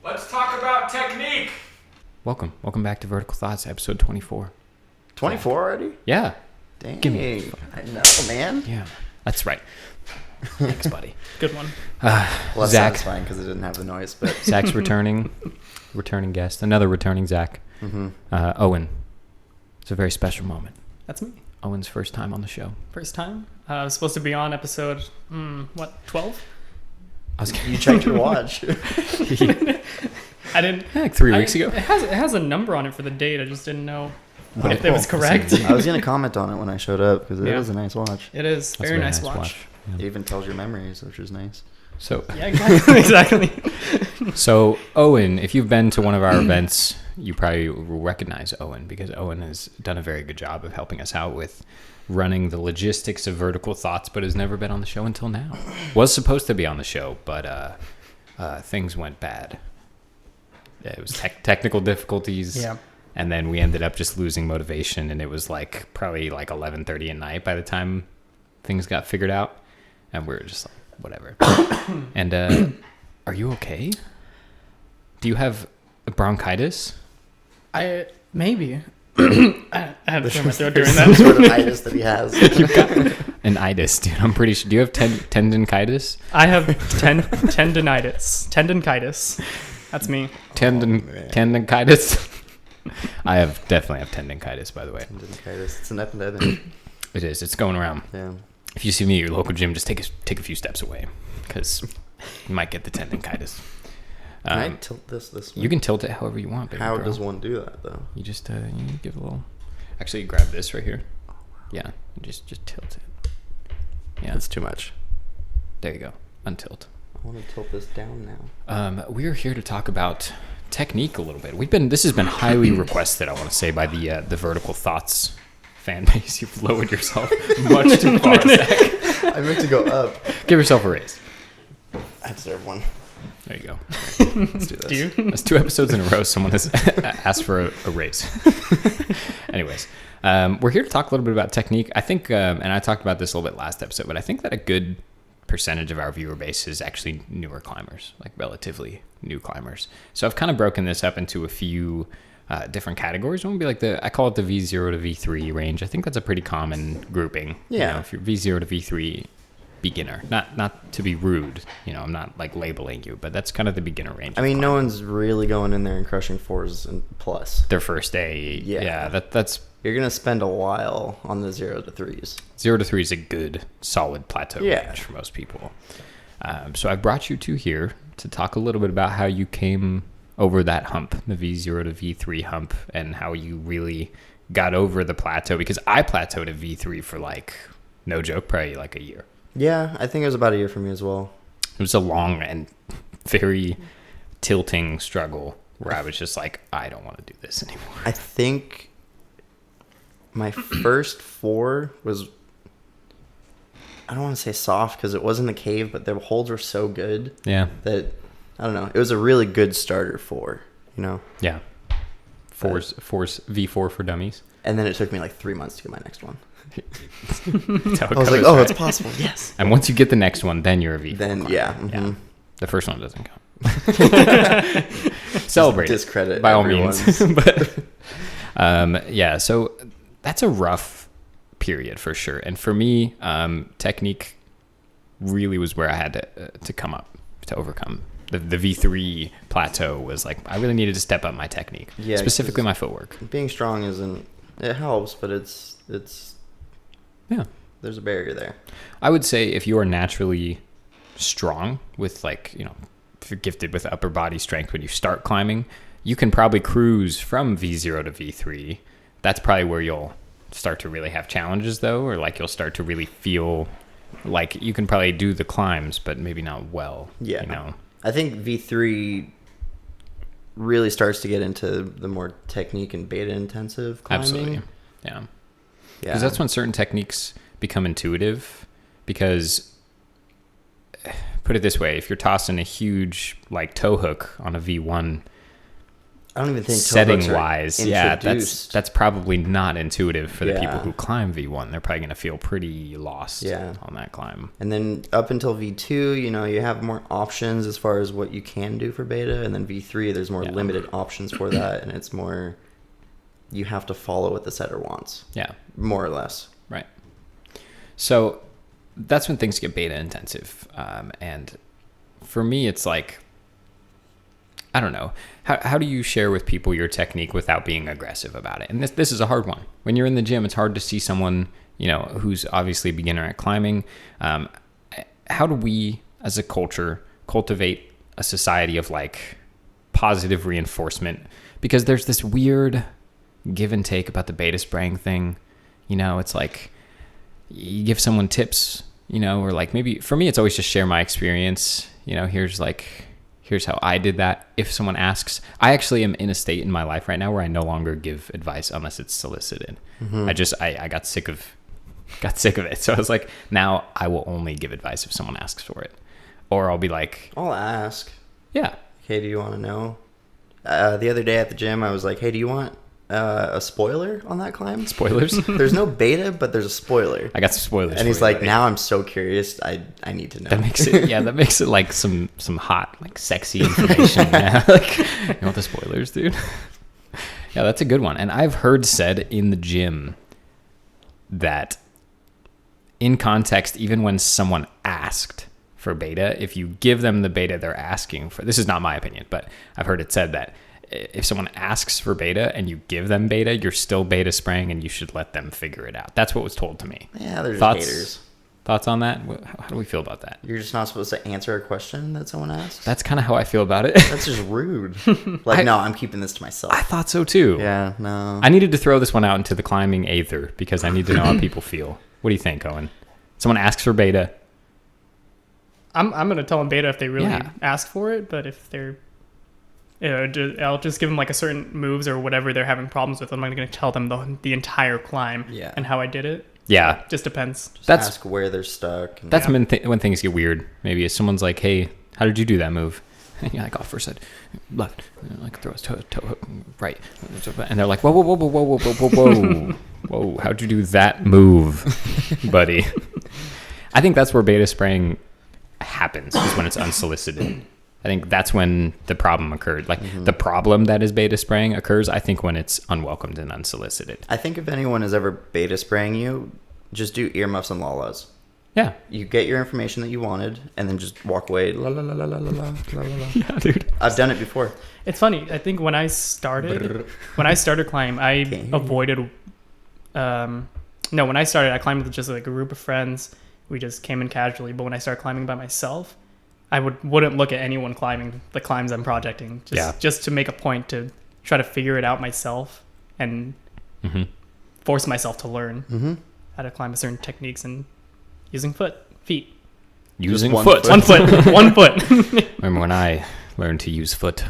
Let's talk about technique. Welcome back to Vertical Thoughts, episode 24. 24 already? Yeah. Dang. Give me I know, man. Yeah, that's right. Thanks, buddy. Good one. Well, Zach. that's fine because it didn't have the noise, but Zach's returning guest, another returning Zach. Owen. It's a very special moment. That's me. Owen's first time on the show. First time. I was supposed to be on episode, 12? you checked your watch. I didn't. Like 3 weeks ago. It has a number on it for the date. I just didn't know if it was correct. I was going to comment on it when I showed up because it is a nice watch. It is. That's Very nice watch. Yeah. It even tells your memories, which is nice. So yeah, exactly. So Owen, if you've been to one of our events, you probably will recognize Owen because Owen has done a very good job of helping us out with running the logistics of Vertical Thoughts, but has never been on the show until now. Was supposed to be on the show, but things went bad. It was technical difficulties. Yeah. And then we ended up just losing motivation, and it was probably 11:30 at night by the time things got figured out, and we were just like, whatever. And are you okay? Do you have bronchitis? Maybe. I had to clear my throat during that. Sort of itis that he has. You've got an itis, dude. I'm pretty sure. Do you have tendonitis? I have tendonitis. Tendonitis. That's me. Tendonitis. I definitely have tendonitis, by the way. Tendonitis. It's an epidemic. It is. It's going around. Yeah. If you see me at your local gym, just take a few steps away because you might get the tendonitis. Can I tilt this way? You can tilt it however you want, baby. How girl. does one do that, though? You just you give a little. Actually, you grab this right here. Yeah, just tilt it. Yeah, That's too much. there you go. Untilt. I want to tilt this down now. We are here to talk about technique a little bit. This has been highly requested, I want to say, by the Vertical Thoughts fan base. You've lowered yourself much too far, Zach. I meant to go up. Give yourself a raise. I deserve one. There you go. Let's do this. Do you? That's 2 episodes in a row. Someone has asked for a raise. Anyways, we're here to talk a little bit about technique. I think, and I talked about this a little bit last episode, but I think that a good percentage of our viewer base is actually newer climbers, like relatively new climbers. So I've kind of broken this up into a few different categories. One would be I call it the V0 to V3 range. I think that's a pretty common grouping. Yeah. If you're V0 to V3 beginner, not to be rude, I'm not labeling you, but that's kind of the beginner range. I mean, no one's really going in there and crushing 4s and plus. Their first day. Yeah. That's You're going to spend a while on the 0 to 3s. 0 to 3 is a good, solid plateau Yeah. range for most people. So I brought you two here to talk a little bit about how you came over that hump, the V0 to V3 hump, and how you really got over the plateau. Because I plateaued at V3 for no joke, probably a year. Yeah, I think it was about a year for me as well. It was a long and very tilting struggle where I was just I don't want to do this anymore. I think my first 4 was, I don't want to say soft because it wasn't a cave, but the holds were so good Yeah. that, I don't know, it was a really good starter 4, Yeah. Fours V4 for dummies. And then it took me 3 months to get my next one. That's how it I was goes, oh, right? it's possible, yes. And once you get the next one, then you're a V4. Then, climber. yeah. Mm-hmm. The first one doesn't count. Celebrate. Discredit by all everyone's. means. But yeah, so that's a rough period for sure. And for me, technique really was where I had to come up to overcome. The V3 plateau was I really needed to step up my technique, Yeah, specifically my footwork. Being strong it helps, but it's Yeah. there's a barrier there. I would say if you are naturally strong with if you're gifted with upper body strength when you start climbing, you can probably cruise from V0 to V3. That's probably where you'll start to really have challenges though, or you'll start to really feel you can probably do the climbs, but maybe not well. Yeah. I think V3 really starts to get into the more technique and beta intensive climbing. Absolutely. Yeah. Yeah. Because that's when certain techniques become intuitive. Because, put it this way, if you're tossing a huge toe hook on a V1, I don't even think setting wise, introduced. that's probably not intuitive for the Yeah. people who climb V1. They're probably going to feel pretty lost on that climb. And then up until V2, you know, you have more options as far as what you can do for beta, and then V3, there's more limited options for that, and it's more, you have to follow what the setter wants. Yeah. More or less. Right. So that's when things get beta intensive. And for me, it's like, I don't know. How do you share with people your technique without being aggressive about it? And this is a hard one. When you're in the gym, it's hard to see someone, you know, who's obviously a beginner at climbing. How do we, as a culture, cultivate a society of like positive reinforcement? Because there's this weird give and take about the beta spraying thing. You know, it's like you give someone tips, you know, or like maybe for me, it's always just share my experience. You know, here's how I did that. If someone asks, I actually am in a state in my life right now where I no longer give advice unless it's solicited. Mm-hmm. I got sick of it. So I was like, now I will only give advice if someone asks for it. Or I'll be like, I'll ask. Yeah. Hey, do you want to know? The other day at the gym, I was like, hey, do you want a spoiler on that climb? Spoilers? There's no beta, but there's a spoiler. I got some spoilers. And he's for you, like, buddy. now I'm so curious. I need to know. That makes it like some hot, like sexy information. Yeah. Like, you want the spoilers, dude? Yeah, that's a good one. And I've heard said in the gym that in context, even when someone asked for beta, if you give them the beta they're asking for, this is not my opinion, but I've heard it said that if someone asks for beta and you give them beta, you're still beta spraying and you should let them figure it out. That's what was told to me. Yeah, they're just haters. Thoughts on that? How do we feel about that? You're just not supposed to answer a question that someone asks? That's kind of how I feel about it. That's just rude. Like, no, I'm keeping this to myself. I thought so too. Yeah, no. I needed to throw this one out into the climbing aether because I need to know how people feel. What do you think, Owen? Someone asks for beta. I'm going to tell them beta if they really ask for it, but if they're, I'll just give them like a certain moves or whatever they're having problems with. I'm not going to tell them the entire climb and how I did it. Yeah. Just depends. Just ask where they're stuck. And that's when things get weird. Maybe if someone's like, hey, how did you do that move? And you're like, first side, left, like throw his toe hook, right. And they're like, whoa, whoa, how'd you do that move, buddy? I think that's where beta spraying happens, is when it's unsolicited. I think that's when the problem occurred. Like the problem that is beta spraying occurs, I think, when it's unwelcomed and unsolicited. I think if anyone is ever beta spraying you, just do earmuffs and lalas. Yeah. You get your information that you wanted and then just walk away. La la la la la la la la la. Yeah, dude. I've done it before. It's funny. I think when I started climbing, I avoided. When I started, I climbed with just like a group of friends. We just came in casually. But when I started climbing by myself, I wouldn't look at anyone climbing the climbs I'm projecting. Just to make a point to try to figure it out myself and force myself to learn how to climb certain techniques and using feet. Using one foot. One foot. One foot. Remember when I learned to use foot?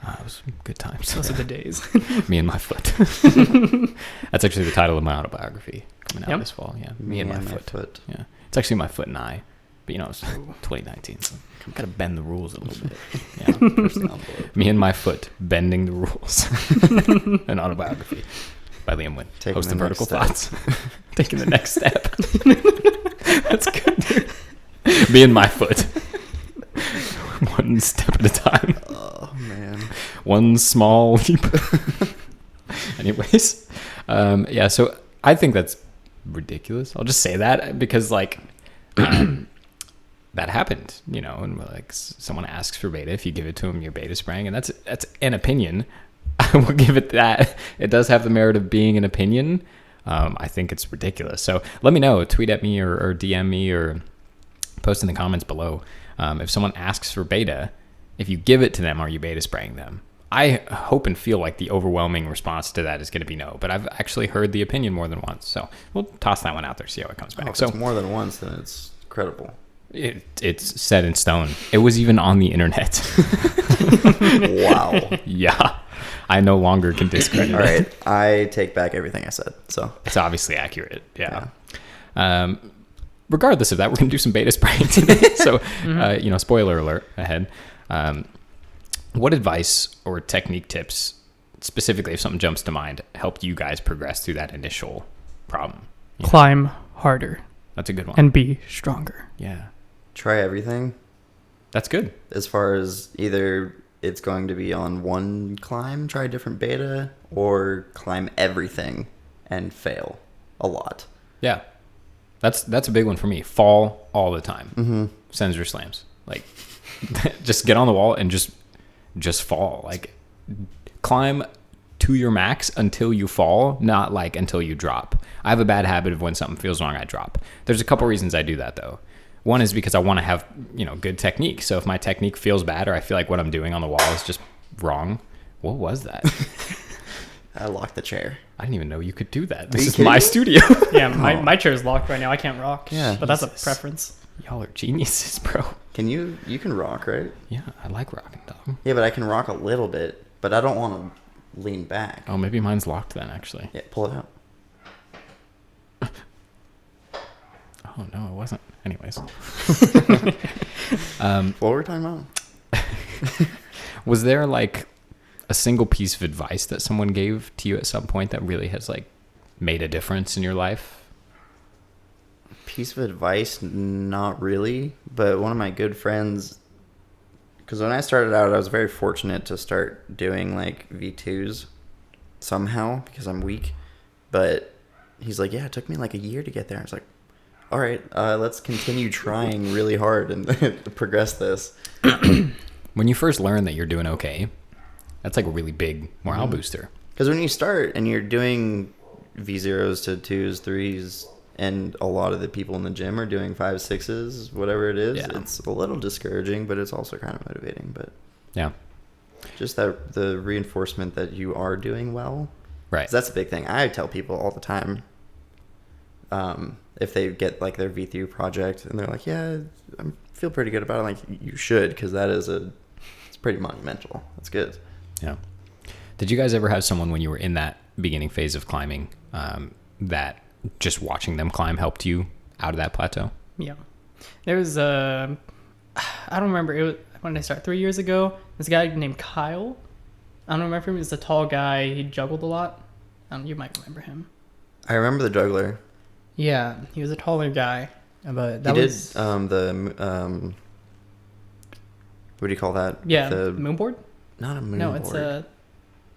It was good times. Those are the days. Me and my foot. That's actually the title of my autobiography coming out this fall. Yeah, me and my foot. Yeah, it's actually my foot and I. But you know, it's 2019, so I've got to bend the rules a little bit. Yeah, me and my foot bending the rules. An autobiography by Liam Wynn. Host of Vertical Thoughts. Taking the next step. That's good, dude. Me and my foot. One step at a time. Oh, man. One small leap. Anyways. So I think that's ridiculous. I'll just say that because, like, that happened, you know, and like someone asks for beta. If you give it to them, you're beta spraying, and that's an opinion. I will give it that. It does have the merit of being an opinion. I think it's ridiculous. So let me know. Tweet at me or DM me or post in the comments below. If someone asks for beta, if you give it to them, are you beta spraying them? I hope and feel like the overwhelming response to that is going to be no, but I've actually heard the opinion more than once. So we'll toss that one out there, see how it comes back. If it's more than once, then it's credible. It's set in stone. It was even on the internet. Wow. Yeah. I no longer can discredit All right. I take back everything I said. So it's obviously accurate. Yeah. Regardless of that, we're going to do some beta spraying today. So, spoiler alert ahead. What advice or technique tips, specifically if something jumps to mind, helped you guys progress through that initial problem? Climb harder. That's a good one. And be stronger. Yeah. Try everything. That's good. As far as either it's going to be on one climb, try a different beta, or climb everything and fail a lot. Yeah. That's a big one for me. Fall all the time. Mm-hmm. Sends or slams. Like, just get on the wall and just fall. Like, climb to your max until you fall, not like until you drop. I have a bad habit of when something feels wrong, I drop. There's a couple reasons I do that though. One is because I want to have, good technique. So if my technique feels bad or I feel like what I'm doing on the wall is just wrong, what was that? I locked the chair. I didn't even know you could do that. This is my studio. Yeah, my chair is locked right now. I can't rock. Yeah. But that's a preference. Y'all are geniuses, bro. You can rock, right? Yeah, I like rocking, dog. Yeah, but I can rock a little bit, but I don't want to lean back. Oh, maybe mine's locked then, actually. Yeah, pull it out. Oh, no, it wasn't. Anyways. What were we talking about? Was there like a single piece of advice that someone gave to you at some point that really has like made a difference in your life? Piece of advice, not really, but one of my good friends, because when I started out, I was very fortunate to start doing like V2s somehow because I'm weak, but he's like, yeah, it took me like a year to get there. I was like, all right, let's continue trying really hard and progress this. When you first learn that you're doing okay, that's like a really big morale booster. Because when you start and you're doing V0s to 2s, 3s, and a lot of the people in the gym are doing 5s, 6s, whatever it is, it's a little discouraging, but it's also kind of motivating. But yeah, just that the reinforcement that you are doing well. right? 'Cause that's a big thing. I tell people all the time, if they get like their V3 project and they're like, yeah, I feel pretty good about it. I'm like, you should, because that is it's pretty monumental. That's good. Yeah. Did you guys ever have someone when you were in that beginning phase of climbing that just watching them climb helped you out of that plateau? Yeah. There was I don't remember. It was when did I start? 3 years ago. This guy named Kyle. I don't remember him. He was a tall guy. He juggled a lot. You might remember him. I remember the juggler. Yeah, he was a taller guy. But that He was did what do you call that? yeah, The, moonboard. not a moonboard. No, it's What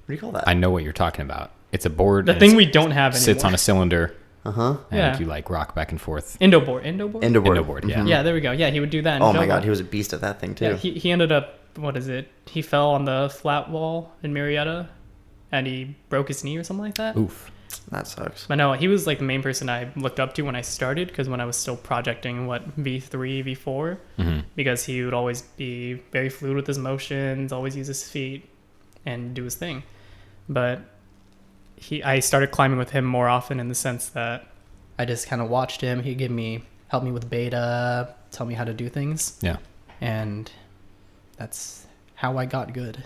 do you call that? I know what you're talking about. It's a board. the and thing it's- we don't have anymore. sits on a cylinder Uh-huh. and Yeah. you like rock back and forth. Indoboard. Endoboard. Yeah. Mhm. Yeah, there we go. Yeah, he would do that. and Oh my juggle. god, he was a beast at that thing too. Yeah, he ended up, what is it? He fell on the flat wall in Marietta, and he broke his knee or something like that. Oof. That sucks. But no, he was like the main person I looked up to when I started, because when I was still projecting V3, V4, because he would always be very fluid with his motions, always use his feet, and do his thing. But I started climbing with him more often in the sense that I just kind of watched him. He'd help me with beta, tell me how to do things, Yeah. and that's how I got good.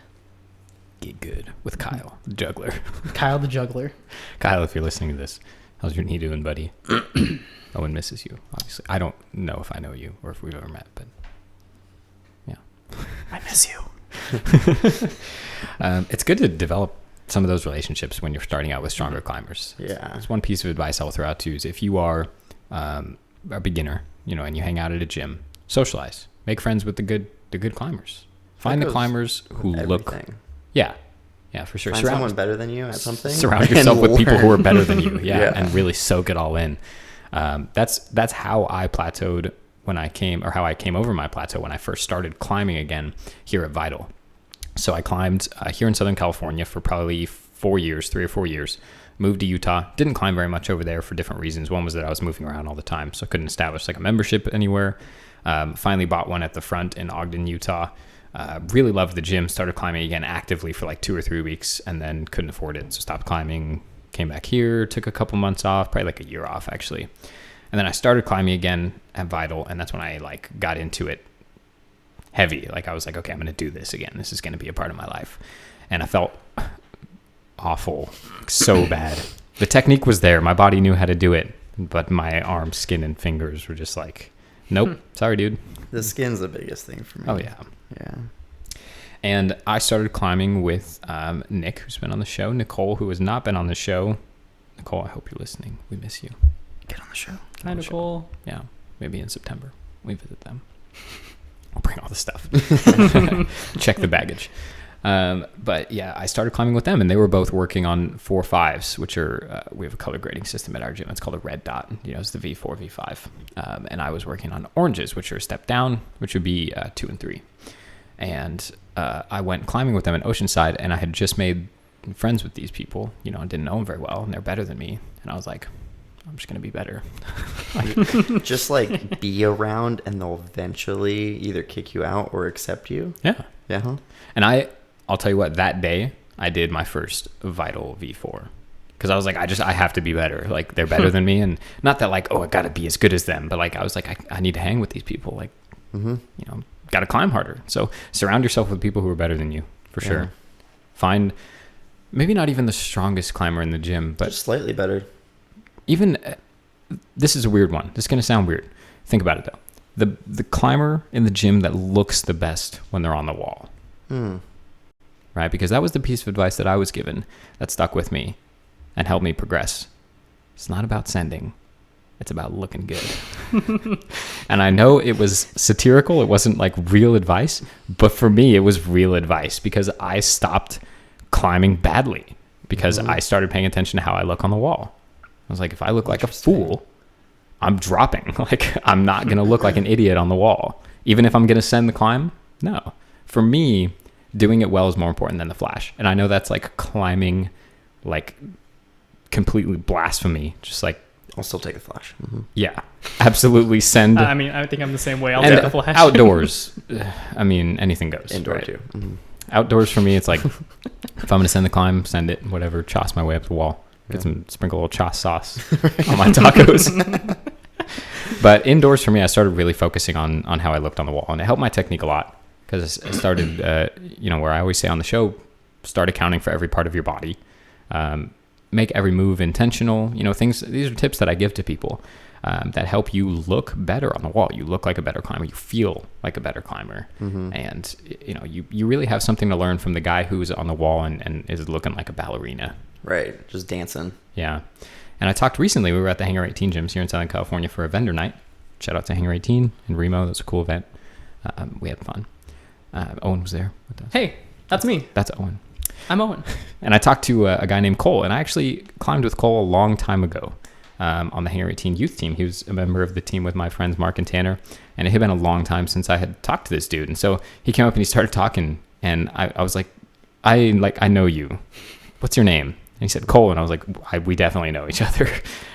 Get good with Kyle, the juggler. Kyle the juggler. Kyle, if you're listening to this, how's your knee doing, buddy? Owen misses you, obviously. I don't know if I know you or if we've ever met, but yeah. I miss you. It's good to develop some of those relationships when you're starting out with stronger climbers. Yeah. That's one piece of advice I'll throw out too, is if you are a beginner, and you hang out at a gym, socialize. Make friends with the good climbers. Find the climbers who look... Everything. Yeah, for sure. Find someone better than you at something. Surround yourself with people who are better than you. Yeah. And really soak it all in. That's how I plateaued how I came over my plateau when I first started climbing again here at Vital. So I climbed here in Southern California for probably 3 or 4 years. Moved to Utah. Didn't climb very much over there for different reasons. One was that I was moving around all the time, so I couldn't establish like a membership anywhere. Finally bought one at the front in Ogden, Utah. Really loved the gym. Started climbing again actively for like 2 or 3 weeks, and then couldn't afford it, so stopped climbing. Came back here. Took a couple months off, probably like a year off actually. And then I started climbing again at Vital, and that's when I like got into it heavy. Like I was like, okay, I'm going to do this again. This is going to be a part of my life. And I felt awful, so bad. The technique was there. My body knew how to do it, but my arms, skin, and fingers were just like, nope, sorry, dude. The skin's the biggest thing for me. Oh, yeah. Yeah. And I started climbing with Nick, who's been on the show, Nicole, who has not been on the show. Nicole, I hope you're listening. We miss you. Get on the show. Hi, Nicole. Yeah, maybe in September we visit them. I'll bring all the stuff. Check the baggage. But yeah, I started climbing with them, and they were both working on 4.5s, which are, we have a color grading system at our gym. It's called a red dot. It's the V4, V5. And I was working on oranges, which are a step down, which would be 2 and 3. And I went climbing with them in Oceanside, and I had just made friends with these people, and didn't know them very well, and they're better than me. And I was like, I'm just going to be better. Just like be around, and they'll eventually either kick you out or accept you. Yeah. Yeah. Huh? And I'll tell you what, that day I did my first Vital V4 because I was like, I have to be better. Like, they're better than me. And not that like, oh, I got to be as good as them. But like, I was like, I need to hang with these people. Like, got to climb harder. So surround yourself with people who are better than you for sure. Yeah. Find maybe not even the strongest climber in the gym, but just slightly better. Even this is a weird one. This is going to sound weird. Think about it though. The climber in the gym that looks the best when they're on the wall. Right? Because that was the piece of advice that I was given that stuck with me and helped me progress. It's not about sending. It's about looking good. And I know it was satirical. It wasn't like real advice, but for me, it was real advice because I stopped climbing badly because I started paying attention to how I look on the wall. I was like, if I look like a fool, I'm dropping. Like, I'm not going to look like an idiot on the wall. Even if I'm going to send the climb, no. For me, doing it well is more important than the flash. And I know that's like climbing, like completely blasphemy. Just like, I'll still take a flash. yeah, absolutely send. I mean, I think I'm the same way. I'll take a flash. Outdoors, I mean, anything goes. Indoor right? too. Outdoors for me, it's like, if I'm going to send the climb, send it, whatever, choss my way up the wall. Get some, sprinkle a little choss sauce on my tacos. But indoors for me, I started really focusing on how I looked on the wall. And it helped my technique a lot because I started, where I always say on the show, start accounting for every part of your body. Make every move intentional. Things, these are tips that I give to people that help you look better on the wall. You look like a better climber. You feel like a better climber. And, you really have something to learn from the guy who's on the wall and is looking like a ballerina. Right. Just dancing. Yeah. And I talked recently, we were at the Hangar 18 gyms here in Southern California for a vendor night. Shout out to Hangar 18 in Remo. That was a cool event. We had fun. Owen was there with us. Hey, that's me. That's Owen. I'm Owen. And I talked to a guy named Cole, and I actually climbed with Cole a long time ago on the Hangar 18 youth team. He was a member of the team with my friends Mark and Tanner, and it had been a long time since I had talked to this dude. And so he came up and he started talking, and I was like, I know you. What's your name? And he said, Cole. And I was like, we definitely know each other.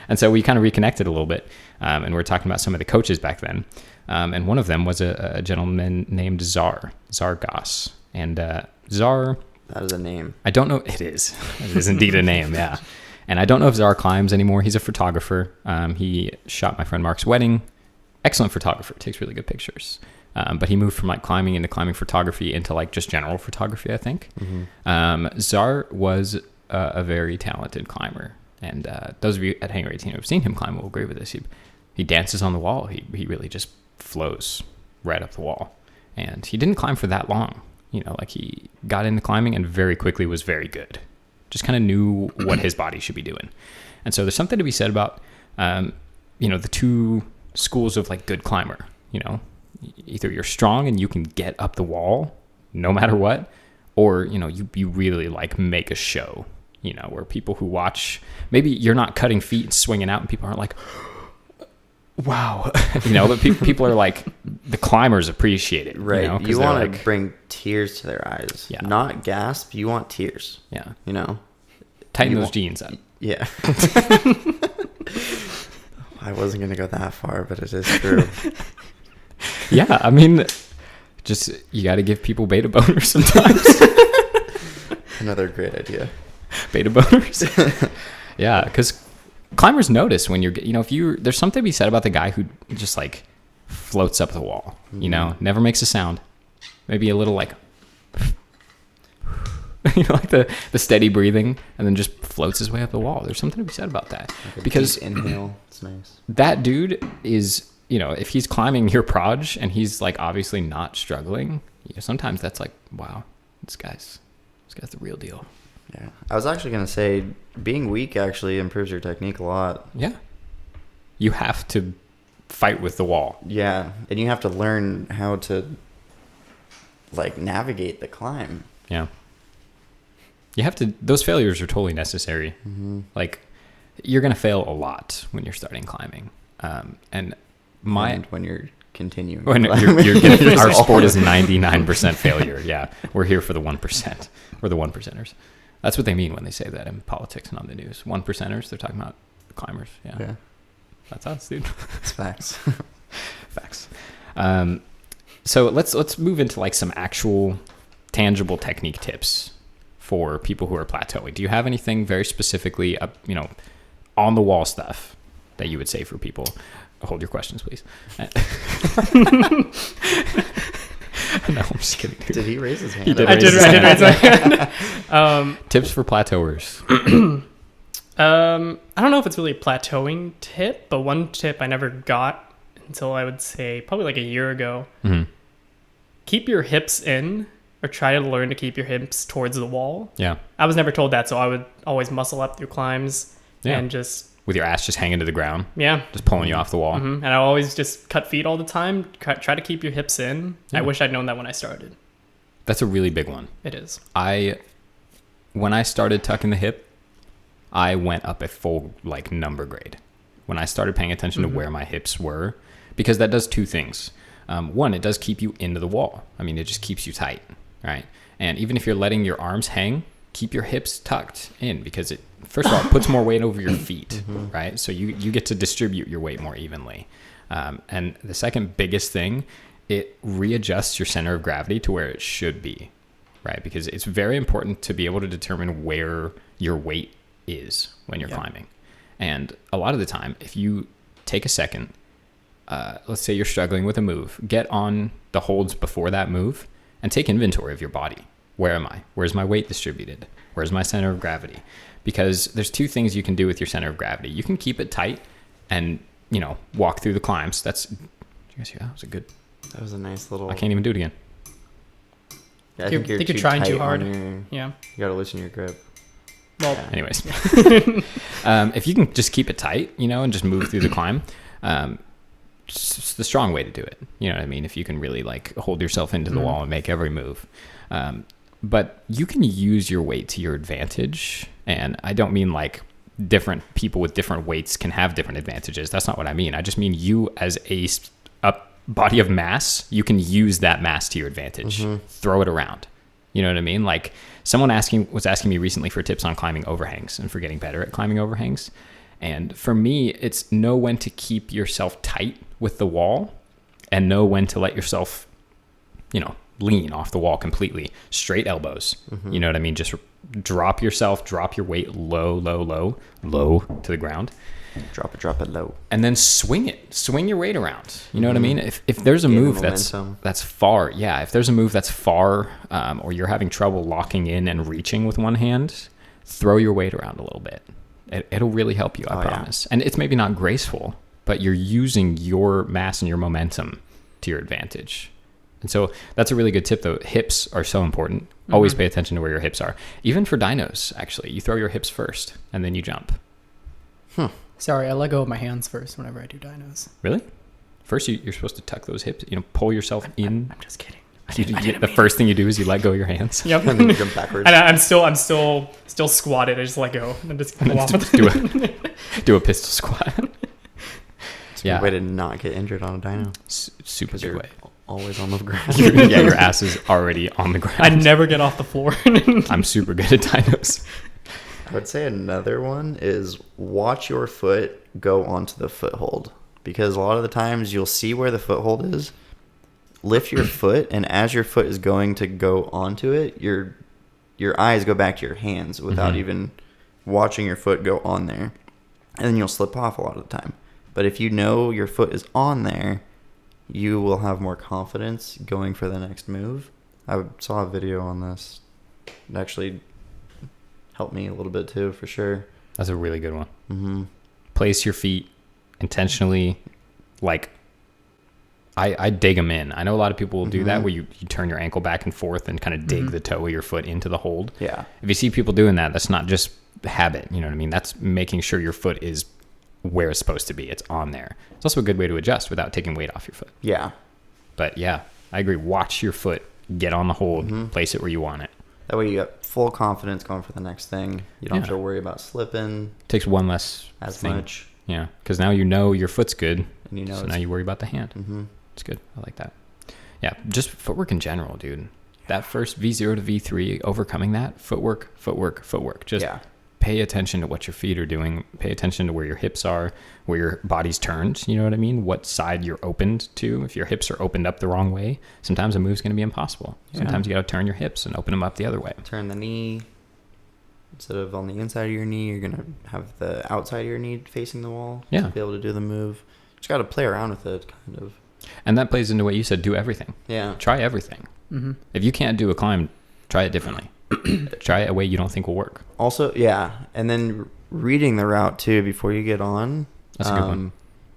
And so we kind of reconnected a little bit. And we were talking about some of the coaches back then. And one of them was a gentleman named Czar Goss. And Czar... That is a name. I don't know. It is. It is indeed a name, yeah. And I don't know if Czar climbs anymore. He's a photographer. He shot my friend Mark's wedding. Excellent photographer. Takes really good pictures. But he moved from like climbing into climbing photography into like just general photography, I think. Czar was... a very talented climber, and those of you at Hangar 18 who have seen him climb will agree with this. He dances on the wall. He really just flows right up the wall, and he didn't climb for that long. He got into climbing and very quickly was very good. Just kind of knew what his body should be doing, and so there's something to be said about the two schools of like good climber. Either you're strong and you can get up the wall no matter what, or you really like make a show. Where people who watch, maybe you're not cutting feet and swinging out and people aren't like, wow, but people are like, the climbers appreciate it. Right. You want to bring tears to their eyes. Yeah. Not gasp. You want tears. Yeah. Tighten those jeans up. Yeah. I wasn't going to go that far, but it is true. Yeah. I mean, just, you got to give people beta boners sometimes. Another great idea. Beta boners. Yeah, because climbers notice when you're, there's something to be said about the guy who just like floats up the wall, never makes a sound. Maybe a little like, like the steady breathing, and then just floats his way up the wall. There's something to be said about that. Like because inhale, it's nice. That dude is, if he's climbing your proj and he's like obviously not struggling, sometimes that's like, wow, This guy's the real deal. Yeah. I was actually going to say being weak actually improves your technique a lot. Yeah. You have to fight with the wall. Yeah. And you have to learn how to like navigate the climb. Yeah. You have to, those failures are totally necessary. Mm-hmm. Like, you're going to fail a lot when you're starting climbing. And when you're continuing. When you're our sport is 99% failure. Yeah. We're here for the 1%. We're the 1%ers. That's what they mean when they say that in politics and on the news. 1%ers, they're talking about climbers. Yeah. That's us, dude. It's facts. Facts. So let's move into like some actual tangible technique tips for people who are plateauing. Do you have anything very specifically, on the wall stuff that you would say for people? Hold your questions, please. No, I'm just kidding. Dude. Did he raise his hand? He did. I did raise my hand. Tips for plateauers. I don't know if it's really a plateauing tip, but one tip I never got until I would say probably like a year ago. Mm-hmm. Keep your hips in, or try to learn to keep your hips towards the wall. Yeah. I was never told that, so I would always muscle up through climbs and just... With your ass just hanging to the ground. Yeah. Just pulling you off the wall. Mm-hmm. And I always just cut feet all the time. Try to keep your hips in. Yeah. I wish I'd known that when I started. That's a really big one. It is. When I started tucking the hip, I went up a full number grade. When I started paying attention to where my hips were, because that does two things. One, it does keep you into the wall. I mean, it just keeps you tight, right? And even if you're letting your arms hang, keep your hips tucked in, because it, first of all, it puts more weight over your feet, right? So you get to distribute your weight more evenly. And the second biggest thing, it readjusts your center of gravity to where it should be, right? Because it's very important to be able to determine where your weight is when you're climbing. And a lot of the time, if you take a second, let's say you're struggling with a move, get on the holds before that move and take inventory of your body. Where am I? Where's my weight distributed? Where's my center of gravity? Because there's two things you can do with your center of gravity. You can keep it tight and, walk through the climbs. Did you guys hear that? That was a good... That was a nice little... I can't even do it again. Yeah, I think you're trying too hard. Yeah. You got to loosen your grip. Well, anyways. If you can just keep it tight, and just move through the climb, it's the strong way to do it. You know what I mean? If you can really hold yourself into the wall and make every move. But you can use your weight to your advantage. And I don't mean different people with different weights can have different advantages. That's not what I mean. I just mean you as a body of mass, you can use that mass to your advantage. Throw it around. You know what I mean? Someone was asking me recently for tips on climbing overhangs and for getting better at climbing overhangs. And for me, it's know when to keep yourself tight with the wall and know when to let yourself, lean off the wall completely. Straight elbows. You know what I mean? Just drop your weight low to the ground. Drop it low. And then swing it. Swing your weight around. You know what I mean? If there's a move that's far, if there's a move that's far, or you're having trouble locking in and reaching with one hand, throw your weight around a little bit. It'll really help you, I promise. And it's maybe not graceful, but you're using your mass and your momentum to your advantage. And so that's a really good tip, though. Hips are so important. Always pay attention to where your hips are. Even for dynos, actually. You throw your hips first, and then you jump. Sorry, I let go of my hands first whenever I do dynos. Really? First, you're supposed to tuck those hips. Pull yourself in. I'm just kidding. The first thing you do is you let go of your hands. Yep. And then you jump backwards. And I'm still squatted. I just let go and just pull off. Do a pistol squat. It's a way to not get injured on a dyno. Super good way. Always on the ground. Your ass is already on the ground. I never get off the floor. I'm super good at dynos. I would say another one is watch your foot go onto the foothold, because a lot of the times you'll see where the foothold is, lift your foot, and as your foot is going to go onto it, your eyes go back to your hands without even watching your foot go on there, and then you'll slip off a lot of the time. But if you know your foot is on there, you will have more confidence going for the next move. I saw a video on this. It actually helped me a little bit too, for sure. That's a really good one. Place your feet intentionally. I dig them in. I know a lot of people will do that where you turn your ankle back and forth and kind of dig the toe of your foot into the hold. Yeah. If you see people doing that, that's not just habit. You know what I mean? That's making sure your foot is where it's supposed to be. It's on there. It's also a good way to adjust without taking weight off your foot. Yeah. But yeah, I agree. Watch your foot. Get on the hold. Place it where you want it. That way you got full confidence going for the next thing. You don't have to worry about slipping. Takes one less thing. Much. Yeah, because now you know your foot's good. And you know so now you worry about the hand. It's good. I like that. Yeah, just footwork in general, dude. That first V0 to V3, overcoming that, footwork. Just pay attention to what your feet are doing. Pay attention to where your hips are, where your body's turned. You know what I mean? What side you're opened to. If your hips are opened up the wrong way, sometimes a move's going to be impossible. Sometimes you got to turn your hips and open them up the other way. Turn the knee. Instead of on the inside of your knee, you're going to have the outside of your knee facing the wall to be able to do the move. Just got to play around with it, kind of. And that plays into what you said, do everything. Yeah. Try everything. If you can't do a climb, try it differently. Try it a way you don't think will work. Also, and then reading the route, too, before you get on. That's a good one.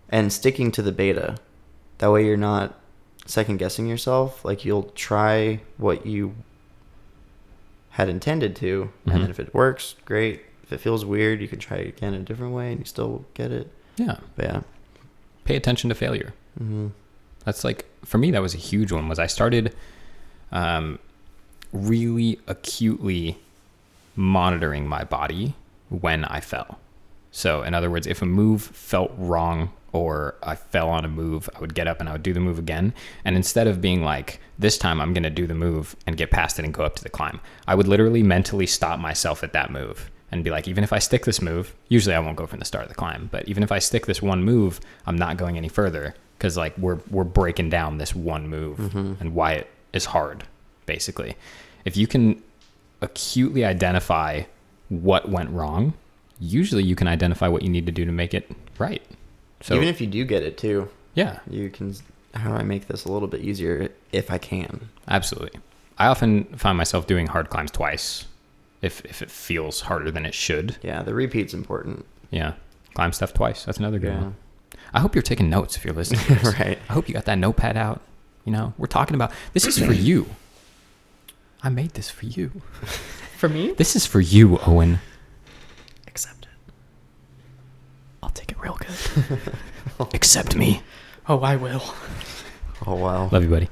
And sticking to the beta. That way you're not second-guessing yourself. Like, you'll try what you had intended to, and then if it works, great. If it feels weird, you can try it again in a different way, and you still get it. Yeah. But yeah. Pay attention to failure. That's like, for me, that was a huge one, was I started really acutely monitoring my body when I fell. So in other words, if a move felt wrong or I fell on a move, I would get up and I would do the move again. And instead of being like, this time I'm going to do the move and get past it and go up to the climb, I would literally mentally stop myself at that move and be like, even if I stick this move, usually I won't go from the start of the climb, but even if I stick this one move, I'm not going any further, because like we're breaking down this one move and why it is hard, basically. If you can acutely identify what went wrong, usually you can identify what you need to do to make it right. So even if you do get it too, yeah, you can, how do I make this a little bit easier if I can? Absolutely. I often find myself doing hard climbs twice if it feels harder than it should. Yeah, the repeat's important. Yeah. Climb stuff twice. That's another good one. I hope you're taking notes if you're listening to this. Right. I hope you got that notepad out. You know, we're talking about, this is for you. I made this for you. For me? This is for you, Owen. Accept it. I'll take it real good. Accept me. Oh, I will. Oh, wow. Love you, buddy.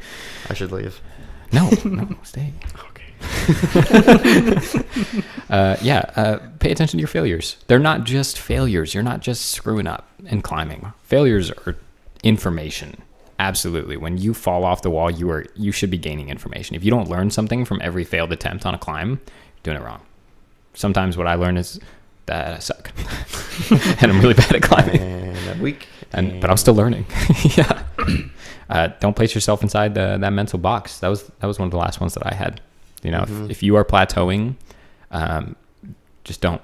I should leave. No, stay. Pay attention to your failures. They're not just failures. You're not just screwing up and climbing. Failures are information. Absolutely. When you fall off the wall, you should be gaining information. If you don't learn something from every failed attempt on a climb, you're doing it wrong. Sometimes what I learn is that I suck. And I'm really bad at climbing. And I'm weak. But I'm still learning. Yeah. Don't place yourself inside that mental box. That was one of the last ones that I had. You know, if you are plateauing, just don't.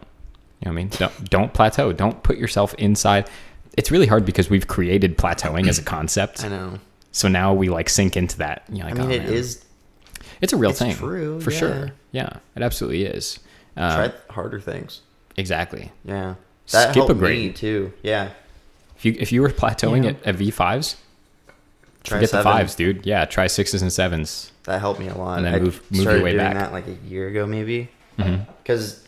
You know what I mean? Don't plateau. Don't put yourself inside. It's really hard because we've created plateauing as a concept. I know. So now we like sink into that. You're like, it is. It's a real thing. True. For sure. Yeah, it absolutely is. Try harder things. Exactly. Yeah. That skip a helped grade me too. Yeah. If you were plateauing at V5s, forget the 5s, dude. Yeah, try 6s and 7s. That helped me a lot. And then move your way back. I started doing that like a year ago, maybe. Because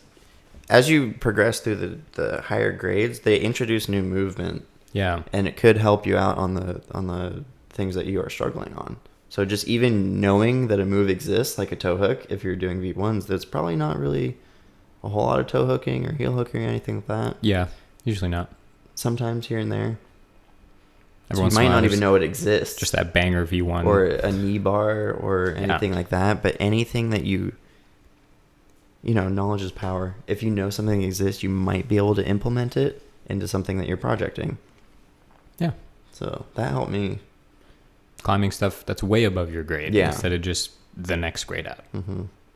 as you progress through the higher grades, they introduce new movement. Yeah. And it could help you out on the things that you are struggling on. So just even knowing that a move exists, like a toe hook, if you're doing V1s, there's probably not really a whole lot of toe hooking or heel hooking or anything like that. Yeah, usually not. Sometimes here and there. So Every you might not even know it exists. Just that banger V1. Or a knee bar or anything like that. But anything that you know, knowledge is power. If you know something exists, you might be able to implement it into something that you're projecting. Yeah. So that helped me. Climbing stuff that's way above your grade instead of just the next grade up.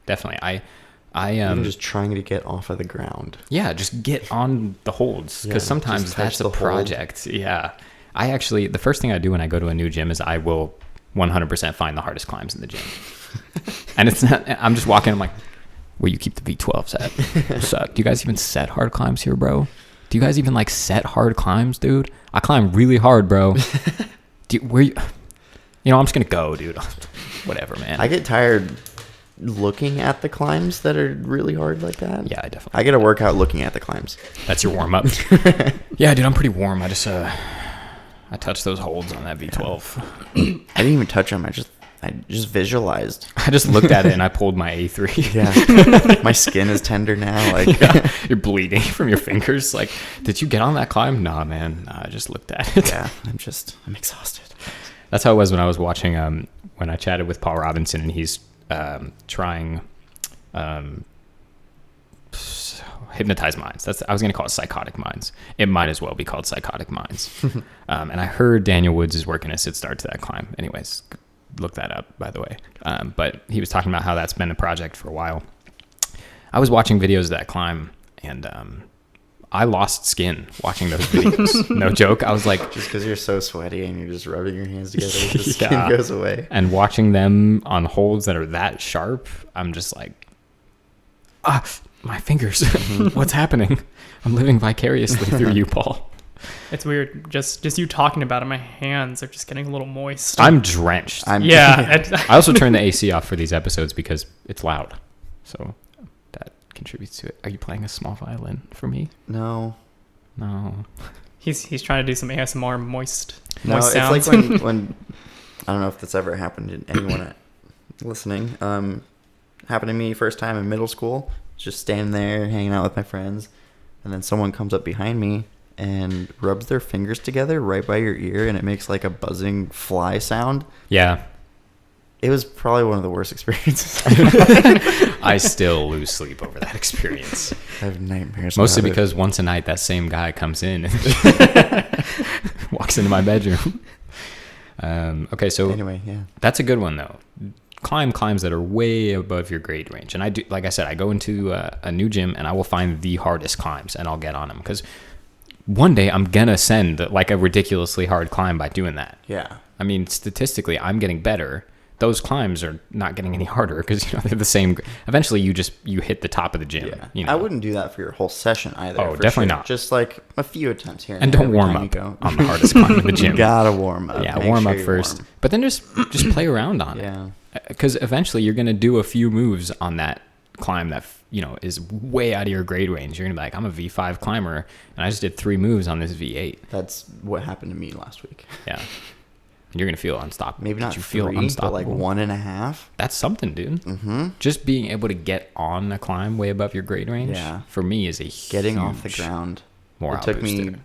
Definitely. I even just trying to get off of the ground. Yeah, just get on the holds, because sometimes that's a project. Yeah. I actually, the first thing I do when I go to a new gym is I will 100% find the hardest climbs in the gym. And it's not, I'm just walking, I'm like, where you keep the V12s at? What's up? Do you guys even set hard climbs here, bro? Do you guys even like set hard climbs, dude? I climb really hard, bro. I'm just gonna go, dude. Whatever, man. I get tired looking at the climbs that are really hard like that. Yeah, I definitely. I get a workout looking at the climbs. That's your warm up. Yeah, dude, I'm pretty warm. I just I touched those holds on that V12. I didn't even touch them. I just visualized. I just looked at it and I pulled my A3. Yeah. My skin is tender now. Like Yeah, you're bleeding from your fingers. Like, did you get on that climb? Nah, man. Nah, I just looked at it. Yeah, I'm exhausted. That's how it was when I was watching. When I chatted with Paul Robinson and he's trying hypnotized minds. I was going to call it psychotic minds. It might as well be called psychotic minds. And I heard Daniel Woods is working a sit start to that climb. Anyways, look that up, by the way. But he was talking about how that's been a project for a while. I was watching videos of that climb, and I lost skin watching those videos. No joke. I was like, just because you're so sweaty and you're just rubbing your hands together, the skin goes away. And watching them on holds that are that sharp, I'm just like, my fingers. What's happening? I'm living vicariously through you, Paul. It's weird. Just you talking about it, my hands are just getting a little moist. I'm drenched. Yeah. I also turn the AC off for these episodes because it's loud. So that contributes to it. Are you playing a small violin for me? No. He's trying to do some ASMR moist It's sounds. like when I don't know if this ever happened to anyone listening. Happened to me first time in middle school. Just standing there hanging out with my friends, and then someone comes up behind me and rubs their fingers together right by your ear, and it makes like a buzzing fly sound. Yeah. It was probably one of the worst experiences. I still lose sleep over that experience. I have nightmares. Mostly about because once a night that same guy comes in and walks into my bedroom. Okay, so anyway, yeah, that's a good one though. Climbs that are way above your grade range. And I do, like I said, I go into a new gym and I will find the hardest climbs and I'll get on them because one day I'm gonna send like a ridiculously hard climb by doing that. Yeah. I mean, statistically, I'm getting better. Those climbs are not getting any harder because they're the same. Eventually, you hit the top of the gym. Yeah. I wouldn't do that for your whole session either. Oh, definitely not. Just like a few attempts here and don't warm up on the hardest climb in the gym. You gotta warm up. Yeah, warm up first, but then just play around on it. Yeah. Because eventually you're gonna do a few moves on that climb that is way out of your grade range. You're gonna be like, I'm a V5 climber, and I just did 3 moves on this V8. That's what happened to me last week. Yeah. You're gonna feel unstoppable. Maybe not you 3, feel unstoppable. but like 1.5. That's something, dude. Mm-hmm. Just being able to get on a climb way above your grade range, for me, is a getting off the ground. Morale it took booster. me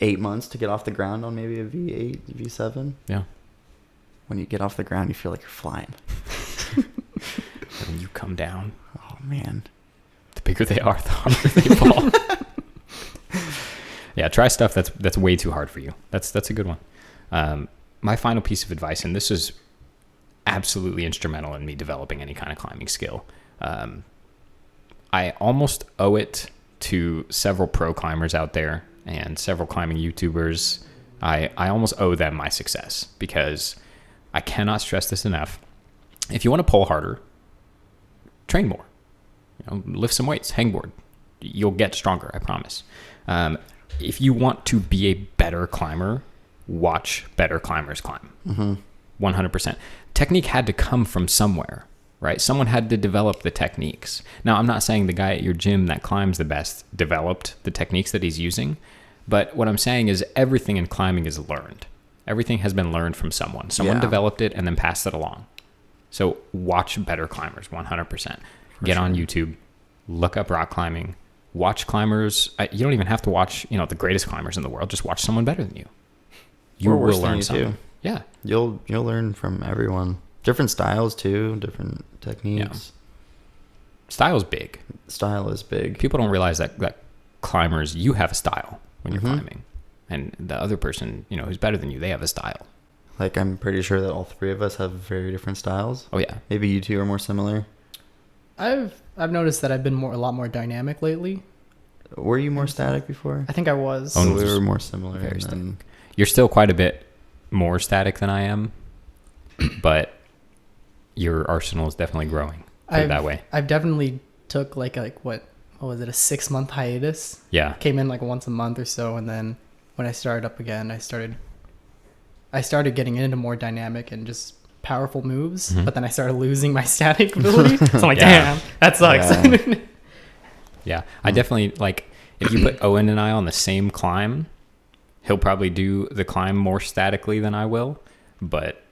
8 months to get off the ground on maybe a V8, V7. Yeah. When you get off the ground, you feel like you're flying. When you come down, oh man, the bigger they are, the harder they fall. Yeah, try stuff that's way too hard for you. That's a good one. My final piece of advice, and this is absolutely instrumental in me developing any kind of climbing skill. I almost owe it to several pro climbers out there and several climbing YouTubers. I almost owe them my success because I cannot stress this enough. If you want to pull harder, train more. Lift some weights, hangboard. You'll get stronger, I promise. If you want to be a better climber, watch better climbers climb. 100%. Technique had to come from somewhere, right? Someone had to develop the techniques. Now, I'm not saying the guy at your gym that climbs the best developed the techniques that he's using, but what I'm saying is everything in climbing is learned. Everything has been learned from someone. Someone developed it and then passed it along. So watch better climbers, 100%. Get on YouTube, look up rock climbing, watch climbers. You don't even have to watch, the greatest climbers in the world. Just watch someone better than you. You will learn something. Yeah. You'll learn from everyone. Different styles too, different techniques. Yeah. Style's big. Style is big. People don't realize that climbers, you have a style when you're climbing. And the other person, who's better than you, they have a style. Like, I'm pretty sure that all 3 of us have very different styles. Oh, yeah. Maybe you 2 are more similar. I've noticed that I've been a lot more dynamic lately. Were you more static before? I think I was. Oh, we were more similar. Very static. You're still quite a bit more static than I am, but your arsenal is definitely growing. Put it that way. I've definitely took what was it, a 6-month hiatus? Yeah. Came in like once a month or so, and then when I started up again, I started I started getting into more dynamic and just powerful moves, but then I started losing my static ability. So I'm like, damn, that sucks. Yeah, I definitely, like, if you put Owen and I on the same climb, he'll probably do the climb more statically than I will, but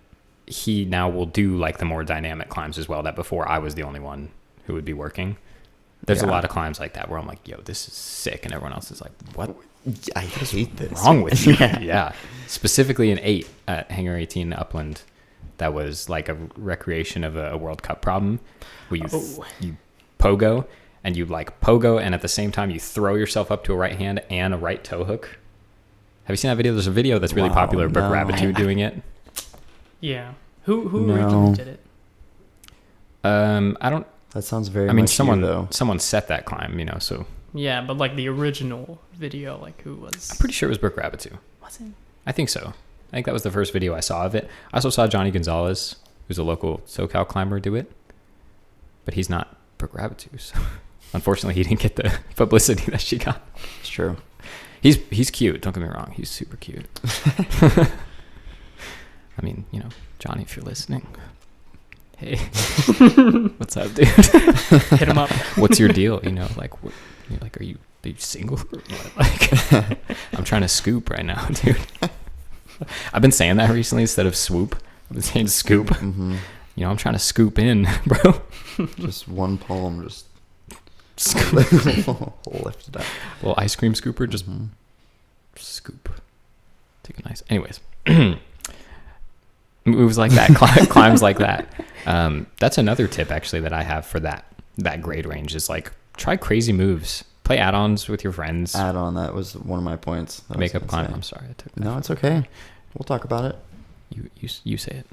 he now will do, like, the more dynamic climbs as well, that before I was the only one who would be working. There's a lot of climbs like that where I'm like, yo, this is sick, and everyone else is like, what? I hate this. What's wrong with you? Yeah. Specifically in 8 at Hangar 18 Upland, that was like a recreation of a World Cup problem where you pogo, and you like pogo, and at the same time you throw yourself up to a right hand and a right toe hook. Have you seen that video? There's a video that's really popular, Brooke Rabbitoon doing it. Yeah. Who originally did it? I don't. That sounds very. I mean, much someone set that climb, you know. So yeah, but like the original video, like who was? I'm pretty sure it was Brooke Rabbitoon. Was it? I think so. I think that was the first video I saw of it. I also saw Johnny Gonzalez, who's a local SoCal climber, do it, but he's not Brooke Rabbitoon. So unfortunately, he didn't get the publicity that she got. It's true. He's cute. Don't get me wrong. He's super cute. I mean, you know, Johnny, if you're listening, hey, what's up, dude? Hit him up. What's your deal? You know, like, are you single? Or what? Like, I'm trying to scoop right now, dude. I've been saying that recently instead of swoop. I've been saying scoop. Mm-hmm. You know, I'm trying to scoop in, bro. Just one palm, just scoop. lift it up. A little ice cream scooper, just scoop. Take a nice. Anyways, moves like that, climbs like that. That's another tip actually that I have for that grade range is like try crazy moves. Play add-ons with your friends. Add-on, that was one of my points. Makeup climb. I'm sorry, I took that. No, it's okay. We'll talk about it. You say it.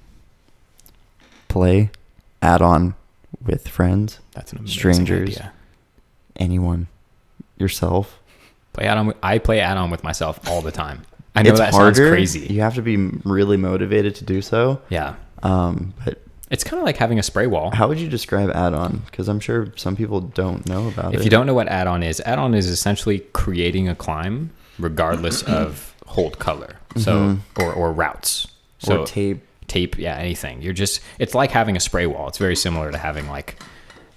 Play add-on with friends. That's an amazing strangers, idea. Anyone, yourself. I play add-on with myself all the time. I know It's that harder. sounds crazy. You have to be really motivated to do so. Yeah. But it's kind of like having a spray wall. how would you describe add-on? Because I'm sure some people don't know about it. If you don't know what add-on is essentially creating a climb regardless of hold color. So or routes. So or tape. Yeah, anything. It's like having a spray wall. It's very similar to having like,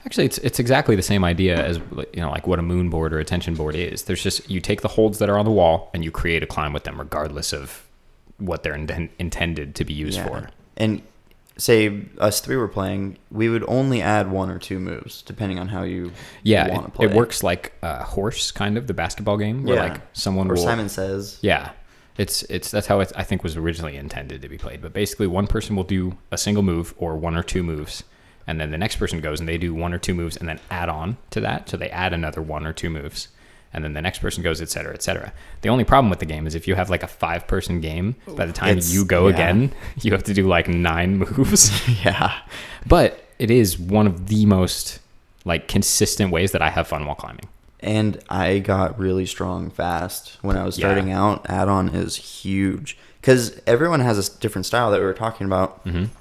actually it's exactly the same idea as, you know, like what a moon board or a tension board is. There's just, you take the holds that are on the wall and you create a climb with them regardless of what they're intended to be used for. And say us three were playing, we would only add one or two moves depending on how you want to play. It works like a horse, kind of, the basketball game where like someone or will, Simon Says. Yeah. That's how I think was originally intended to be played. But basically one person will do a single move or one or two moves, and then the next person goes and they do one or two moves and then add on to that. So they add another one or two moves, and then the next person goes, et cetera, et cetera. The only problem with the game is if you have like a 5-person game, by the time you go again, you have to do like 9 moves. Yeah. But it is one of the most like consistent ways that I have fun while climbing. And I got really strong fast when I was starting out. Add-on is huge because everyone has a different style that we were talking about. Mm-hmm.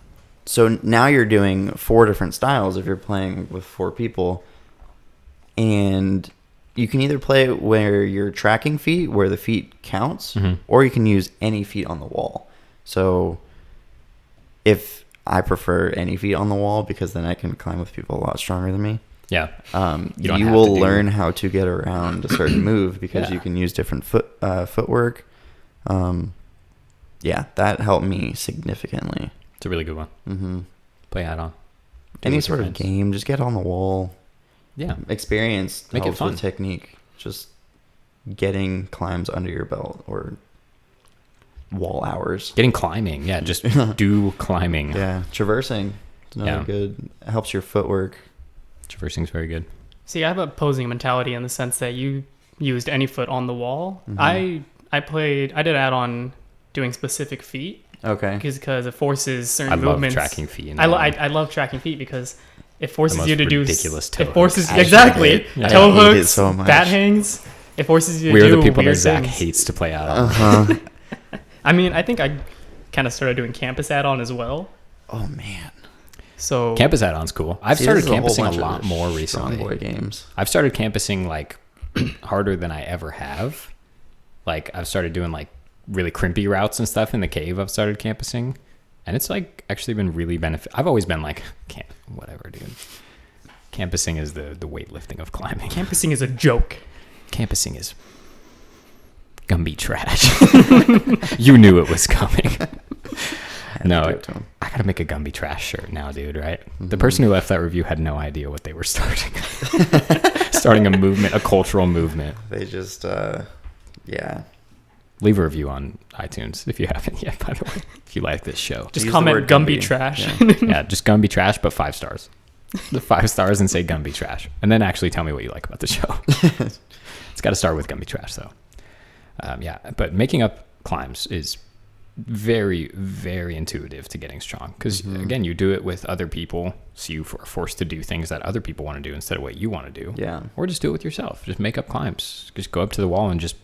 So now you're doing 4 different styles if you're playing with 4 people. And you can either play where you're tracking feet, where the feet counts, or you can use any feet on the wall. So if I prefer any feet on the wall because then I can climb with people a lot stronger than me. Yeah. You will learn how to get around a certain move because you can use different footwork. Yeah, that helped me significantly. It's a really good one. Mm-hmm. Play add-on. Any sort of game, just get on the wall. Yeah. Experience Make it fun. With technique. Just getting climbs under your belt or wall hours. Getting climbing. Yeah, just do climbing. Yeah, traversing. It's another good. It helps your footwork. Traversing is very good. See, I have a opposing mentality in the sense that you used any foot on the wall. I did add-on doing specific feet. Okay. Because it forces certain movements. I love tracking feet. I love tracking feet because it forces you to do ridiculous toe it forces hooks. Exactly toe hooks, so bat hangs. It forces you to do weird the people that things. Zach hates to play add-on. I mean, I think I kind of started doing campus add-on as well. Oh man. So campus add-on's cool. I've started campusing a lot more recently. Boy games. I've started campusing like harder than I ever have. Like I've started doing like really crimpy routes and stuff in the cave I've started campusing. And it's like actually been really I've always been like, whatever, dude. Campusing is the weightlifting of climbing. Campusing is a joke. Campusing is Gumby trash. You knew it was coming. No, I gotta make a Gumby trash shirt now, dude, right? The person who left that review had no idea what they were starting. Starting a movement, a cultural movement. They just, yeah. Leave a review on iTunes if you haven't yet, by the way, if you like this show. Just Use comment the word Gumby Gumby. trash. Yeah, just Gumby trash, but 5 stars. The 5 stars and say Gumby trash. And then actually tell me what you like about the show. It's got to start with Gumby trash, though. Yeah, but making up climbs is very, very intuitive to getting strong. Because, again, you do it with other people, so you are forced to do things that other people want to do instead of what you want to do. Yeah. Or just do it with yourself. Just make up climbs. Just go up to the wall and just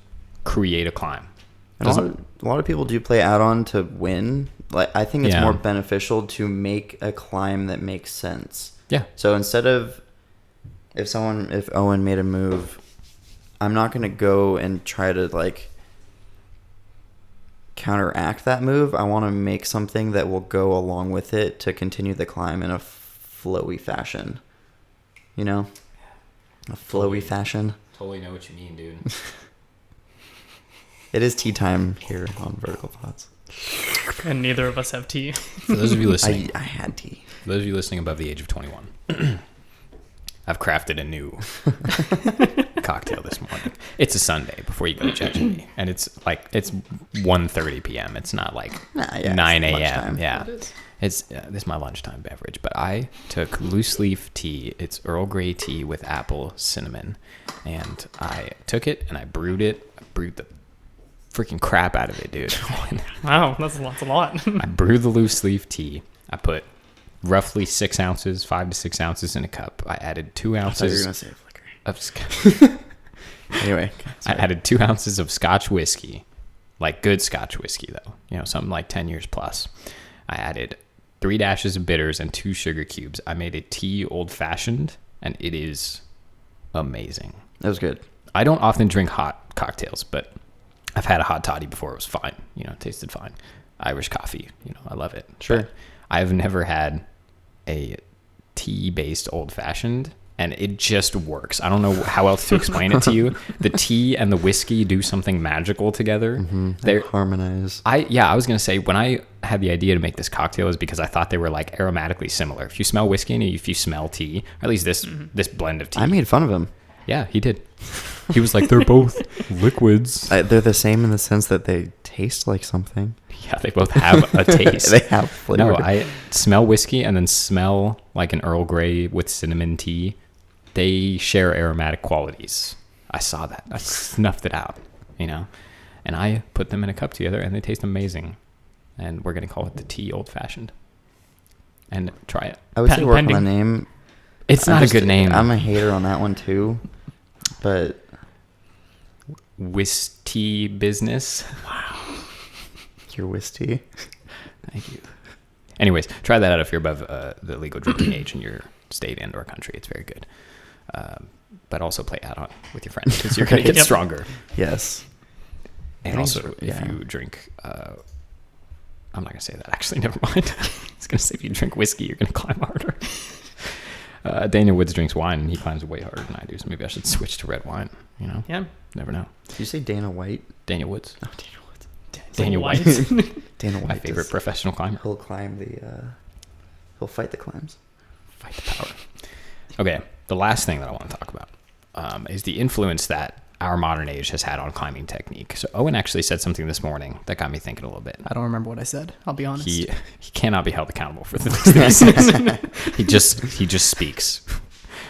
create a climb. And a lot of people do play add-on to win. Like, I think it's more beneficial to make a climb that makes sense. Yeah. So instead of if Owen made a move, I'm not going to go and try to like counteract that move. I want to make something that will go along with it to continue the climb in a flowy fashion. You know? A flowy fashion. Totally know what you mean, dude. It is tea time here on Vertical Thoughts. And neither of us have tea. For those of you listening, I had tea. for those of you listening above the age of 21, I've crafted a new cocktail this morning. It's a Sunday before you go to church, and it's 1:30 p.m. It's not like 9 a.m. Yeah, it's this is my lunchtime beverage. But I took loose leaf tea. It's Earl Grey tea with apple cinnamon, and I took it and I brewed it. I brewed the freaking crap out of it, dude. Wow, that's a lot. I brewed the loose leaf tea. I put roughly 6 ounces, 5 to 6 ounces in a cup. I added 2 I thought you were ounces going to say flicker. of Scotch. Anyway. I added 2 ounces of Scotch whiskey, like good Scotch whiskey though, you know, something like 10 years plus. I added 3 dashes of bitters and 2 sugar cubes. I made a tea old fashioned, and it is amazing. That was good. I don't often drink hot cocktails, but I've had a hot toddy before. It was fine. You know, it tasted fine. Irish coffee, you know, I love it. Sure. But I've never had a tea-based old-fashioned, and it just works. I don't know how else to explain it to you. The tea and the whiskey do something magical together. They harmonize. I was going to say, when I had the idea to make this cocktail is because I thought they were like aromatically similar. If you smell whiskey and if you smell tea, or at least this blend of tea. I made fun of him. Yeah, he did. He was like, they're both liquids. They're the same in the sense that they taste like something. Yeah, they both have a taste. They have flavor. No, I smell whiskey and then smell like an Earl Grey with cinnamon tea. They share aromatic qualities. I saw that. I snuffed it out, you know. And I put them in a cup together, and they taste amazing. And we're going to call it the tea old fashioned. And try it. I would say Patent work on pending. the name. It's not a good name. I'm a hater on that one too. But Whiskey business. your whiskey. Thank you. Anyways, try that out if you're above the legal drinking age in your state and or country. It's very good. But also play add-on with your friends because you're going to get stronger. Yes. And also, if you drink... I'm not going to say that. Actually, never mind. I was going to say if you drink whiskey, you're going to climb harder. Daniel Woods drinks wine, and he climbs way harder than I do. So maybe I should switch to red wine. You know? Yeah. Never know. Did you say Dana White? Daniel Woods. Oh, Daniel Woods. Daniel White. Dana White. My favorite professional climber. He'll climb he'll fight the climbs. Fight the power. Okay, the last thing that I want to talk about is the influence that our modern age has had on climbing technique. So Owen actually said something this morning that got me thinking a little bit. I don't remember what I said. I'll be honest. He cannot be held accountable for the things that he says. He just speaks.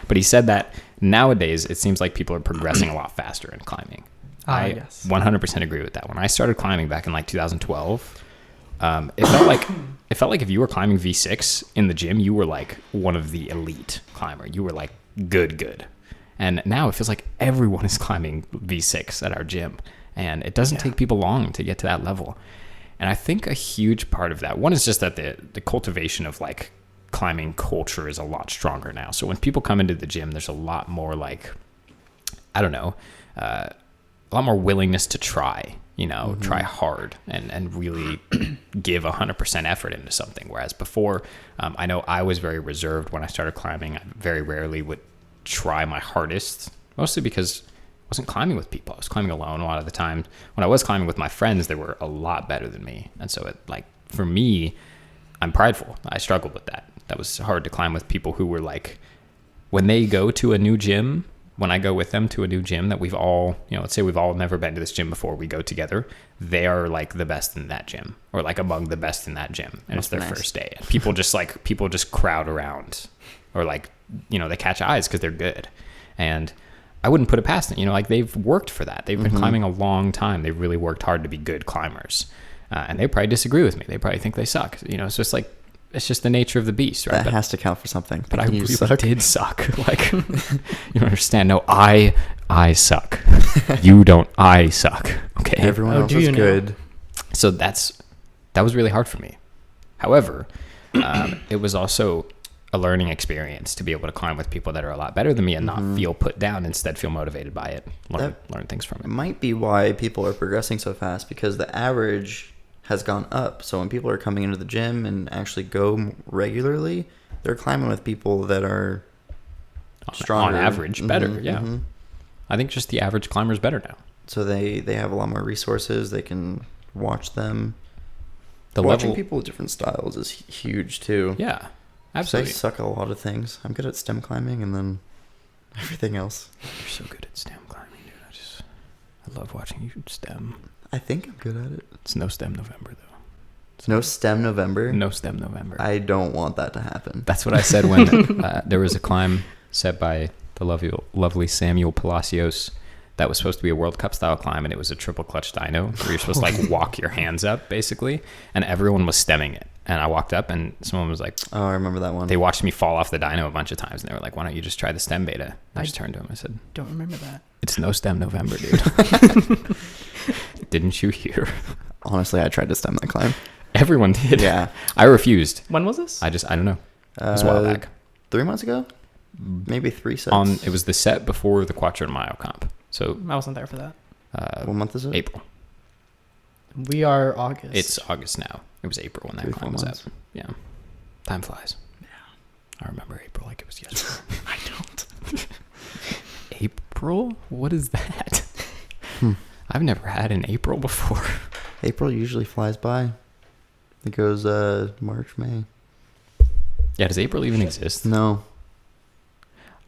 But he said that nowadays it seems like people are progressing a lot faster in climbing. I 100% agree with that. When I started climbing back in like 2012, it felt like if you were climbing V6 in the gym, you were like one of the elite climber. You were like good. And now it feels like everyone is climbing V6 at our gym, and it doesn't take people long to get to that level. And I think a huge part of that, one is just that the cultivation of like climbing culture is a lot stronger now. So when people come into the gym, there's a lot more like, I don't know, a lot more willingness to try. try hard and really give 100% effort into something. Whereas before, I know I was very reserved when I started climbing. I very rarely would try my hardest, mostly because I wasn't climbing with people. I was climbing alone a lot of the time. When I was climbing with my friends, they were a lot better than me. And so for me, I'm prideful. I struggled with that. That was hard to climb with people who were like, when they go to a new gym, when I go with them to a new gym that we've all, let's say we've all never been to this gym before, we go together, they are like the best in that gym, or like among the best in that gym. And it's their first day. And people just crowd around, or like, they catch eyes because they're good. And I wouldn't put it past them. They've worked for that. They've been climbing a long time. They've really worked hard to be good climbers. And they probably disagree with me. They probably think they suck. It's just like, it's just the nature of the beast, right? That has to count for something. But I really did suck. Like, you don't understand. No, I suck. You don't. I suck. Okay. Everyone else is good. So that was really hard for me. However, it was also a learning experience to be able to climb with people that are a lot better than me and not feel put down, instead feel motivated by it, learn things from it. Might be why people are progressing so fast, because the average has gone up. So when people are coming into the gym and actually go regularly, they're climbing with people that are stronger. On average, better, yeah. I think just the average climber is better now. So they have a lot more resources. They can watch them. Watching people with different styles is huge too. Yeah, absolutely. I suck at a lot of things. I'm good at stem climbing and then everything else. You're so good at stem climbing, dude. I love watching you stem. I think I'm good at it. It's no stem November, though. No stem November? No stem November. I don't want that to happen. That's what I said when there was a climb set by the lovely Samuel Palacios that was supposed to be a World Cup style climb, and it was a triple clutch dyno where you're supposed to like walk your hands up, basically, and everyone was stemming it. And I walked up, and someone was like, "Oh, I remember that one." They watched me fall off the dyno a bunch of times, and they were like, "Why don't you just try the stem beta?" I just turned to him. I said, "Don't remember that. It's no stem November, dude." Didn't you hear? Honestly, I tried to stem that climb. Everyone did. Yeah. I refused. When was this? I don't know. It was a while back. 3 months ago? Maybe 3 sets. It was the set before the Quattro Mayo comp. So I wasn't there for that. What month is it? April. We are August. It's August now. It was April when that climb was up. Yeah. Time flies. Yeah. I remember April like it was yesterday. I don't. April? What is that? I've never had an April before. April usually flies by. It goes March, May. Yeah, does April even exist? No.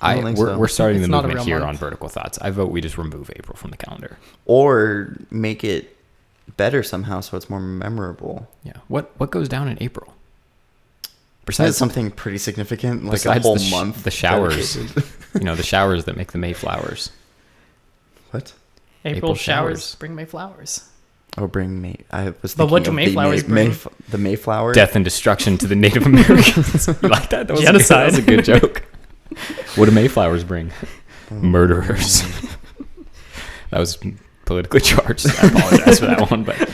I don't think so. We're starting It's the not a movement real here month. on Vertical Thoughts. I vote we just remove April from the calendar. Or make it better somehow so it's more memorable. Yeah. What goes down in April? Besides something pretty significant, like a besides whole month. The showers. The showers that make the Mayflowers. What? April showers showers. bring May flowers. Oh, bring May. I was But thinking what do of Mayflowers bring? the Mayflower. Death and destruction to the Native Americans. You like that? That was, Genocide. That was a good joke. What do Mayflowers bring? Murderers. That was politically charged. I apologize for that one, but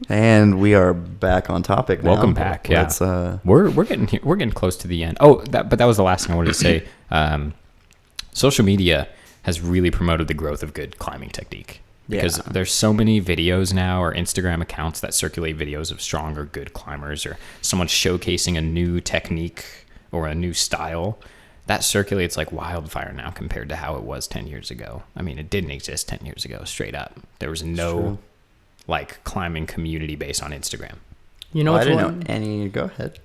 And we are back on topic now. welcome back. Yeah, Let's, we're getting close to the end. Oh, but that was the last thing I wanted to say. Social media has really promoted the growth of good climbing technique. Because there's so many videos now, or Instagram accounts that circulate videos of strong or good climbers, or someone showcasing a new technique or a new style. That circulates like wildfire now compared to how it was 10 years ago. I mean, it didn't exist 10 years ago, straight up. There was no like climbing community based on Instagram. You know I what's didn't one? know any. Go ahead.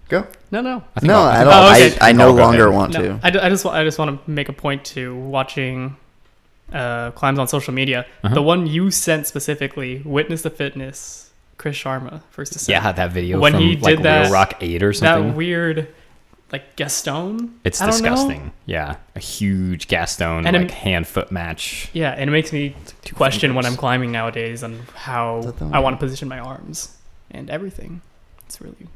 Go. No. I don't. Oh, okay. I no I'll go longer ahead. want No, to. I just want to make a point to watching climbs on social media. Uh-huh. The one you sent specifically, Witness the Fitness, Chris Sharma, first descent. Yeah, that video When from he did like that- Wheel Rock 8 or something. That weird, like Gaston. It's I don't know. disgusting. Yeah, a huge Gaston And like hand-foot match. Yeah, and it makes me Two question when fingers. I'm climbing nowadays and Is how that the I one? want to position my arms and everything.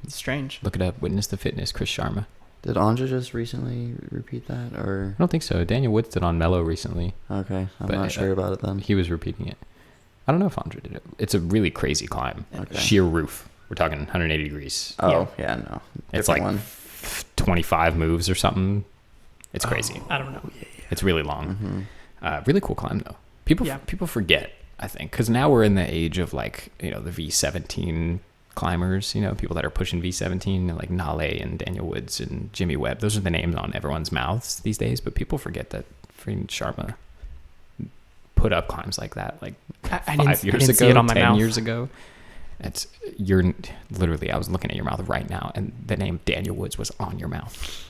It's strange. Look it up. Witness the Fitness, Chris Sharma. Did Anja just recently repeat that, or I don't think so. Daniel Woods did on Mellow recently. okay? I'm But, not sure about it then. He was repeating it. I don't know if Andre did it. It's a really crazy climb. Okay. Sheer roof. We're talking 180 degrees. Oh yeah, no. It's Different like 25 moves or something. It's crazy. I don't know. It's really long. Mm-hmm. Really cool climb though. People Yeah. forget I think, because now we're in the age of like, the V17 climbers, people that are pushing V17, like Nale and Daniel Woods and Jimmy Webb. Those are the names on everyone's mouths these days, but people forget that freaking Sharma put up climbs like that like I 5 years didn't ago, see it on my 10 mouth. years ago. You're literally, I was looking at your mouth right now, and the name Daniel Woods was on your mouth.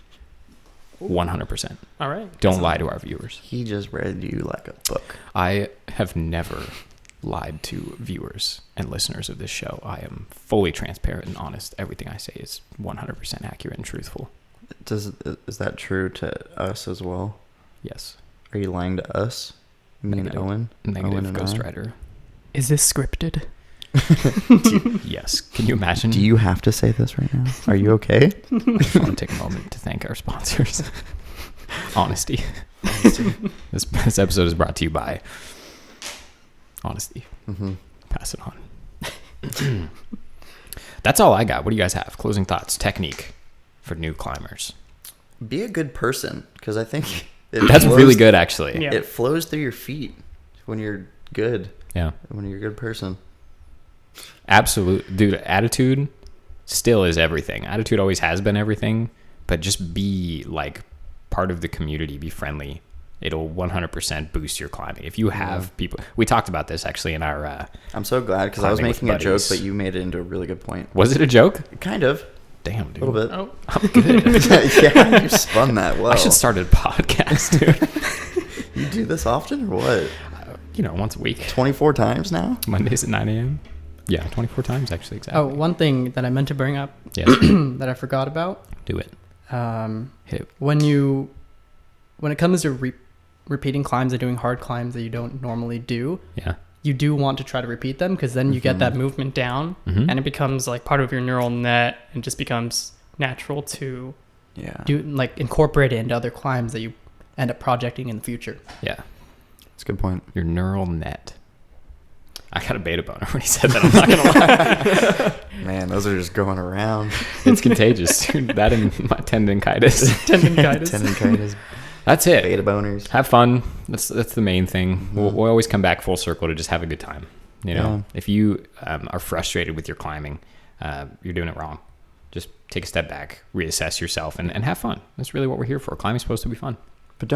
100%. All right. Don't lie to our viewers. He just read you like a book. I have never lied to viewers and listeners of this show. I am fully transparent and honest. Everything I say is 100% accurate and truthful. Is that true to us as well? Yes. Are you lying to us? Me and Owen? Negative Owen and I? ghostwriter. Is this scripted? Yes. Can you imagine? Do you have to say this right now? Are you okay? I just want to take a moment to thank our sponsors. Honesty. This episode is brought to you by Honesty. Mm-hmm. Pass it on. That's all I got. What do you guys have? Closing thoughts, technique for new climbers. Be a good person, because I think That's really good, actually. Yeah. It flows through your feet when you're good. Yeah. When you're a good person. Absolute, dude. Attitude still is everything. Attitude always has been everything, but just be like part of the community. Be friendly. It'll 100% boost your climbing. If you have people, we talked about this actually in our. I'm so glad, because I was Climbing with making a joke, buddies. but you made it into a really good point. Was it a joke? Kind of. Damn, dude. A little bit. Oh, I'm good. Yeah, you spun that well. I should start a podcast, dude. You do this often or what? Once a week. 24 times now? Mondays at 9 a.m. Yeah, 24 times actually, exactly. oh, one thing that I meant to bring up Yes, that I forgot about. do it. Hit it. When it comes to repeating climbs and doing hard climbs that you don't normally do, Yeah. you do want to try to repeat them, because then you get that movement down, Mhm. and it becomes like part of your neural net, and just becomes natural to Yeah. do, like, incorporate it into other climbs that you end up projecting in the future. Yeah. That's a good point. Your neural net. I got a beta boner when he said that. I'm not gonna lie. Man, those are just going around. It's contagious, dude. That and my tendonitis. Tendonitis. Tendonitis, That's it. beta boners. Have fun. That's the main thing. Mhm. We'll always come back full circle to just have a good time. Yeah. If you are frustrated with your climbing, you're doing it wrong. Just take a step back, reassess yourself, and have fun. That's really what we're here for. Climbing's supposed to be fun. But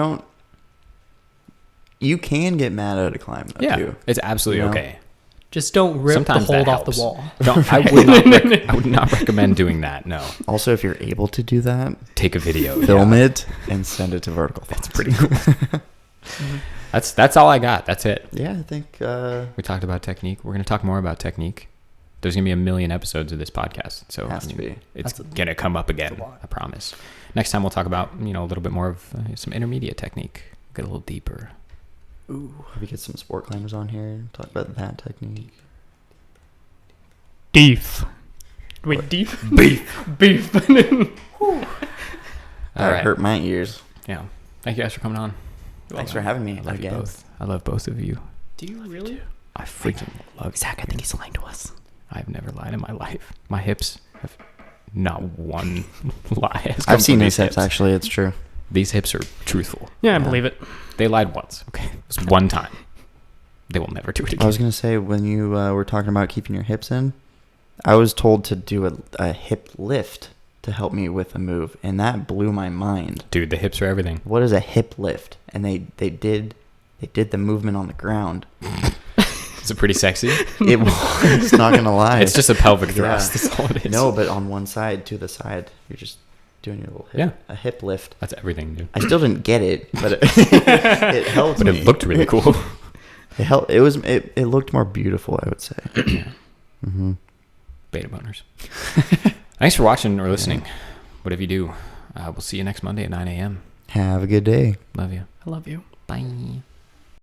you can get mad at a climb, though, Yeah, too. it's absolutely You know? okay. Just don't rip Sometimes the hold that off the helps. wall. Don't, I would not recommend doing that. No. Also, if you're able to do that, Take a video. film yeah. it and send it to Vertical. That's pretty cool. That's all I got. That's it. Yeah, I think... We talked about technique. We're going to talk more about technique. There's going to be a million episodes of this podcast. So Has to be. It's going to come up again. I promise. Next time we'll talk about, a little bit more of some intermediate technique. Get a little deeper. Ooh, we get some sport climbers on here and talk about that technique. Beef. Wait, beef? Beef. That right. hurt my ears. Yeah. Thank you guys for coming on. Thanks for having me I love again. you both. I love both of you. Do you really? I freaking love you. Zach, I think he's lying to us. I've never lied in my life. My hips have not one lie. has come I've seen from these hips, actually. It's true. These hips are truthful. Yeah, I Yeah. believe it. They lied once. Okay. It was one time. They will never do it again. I was going to say, when you were talking about keeping your hips in, I was told to do a hip lift to help me with a move, and that blew my mind. Dude, the hips are everything. What is a hip lift? And they did the movement on the ground. Is it pretty sexy? It was, not going to lie. It's just a pelvic Yeah. thrust. That's all it is. No, but on one side to the side, you're just doing your little hip, a hip lift. That's everything, dude. I still didn't get it, but it helped But me. it looked really cool. It helped. It looked more beautiful, I would say. Mm-hmm. Beta boners. Thanks for watching or listening. Whatever you do, we'll see you next Monday at 9 a.m. Have a good day. Love you. I love you. Bye.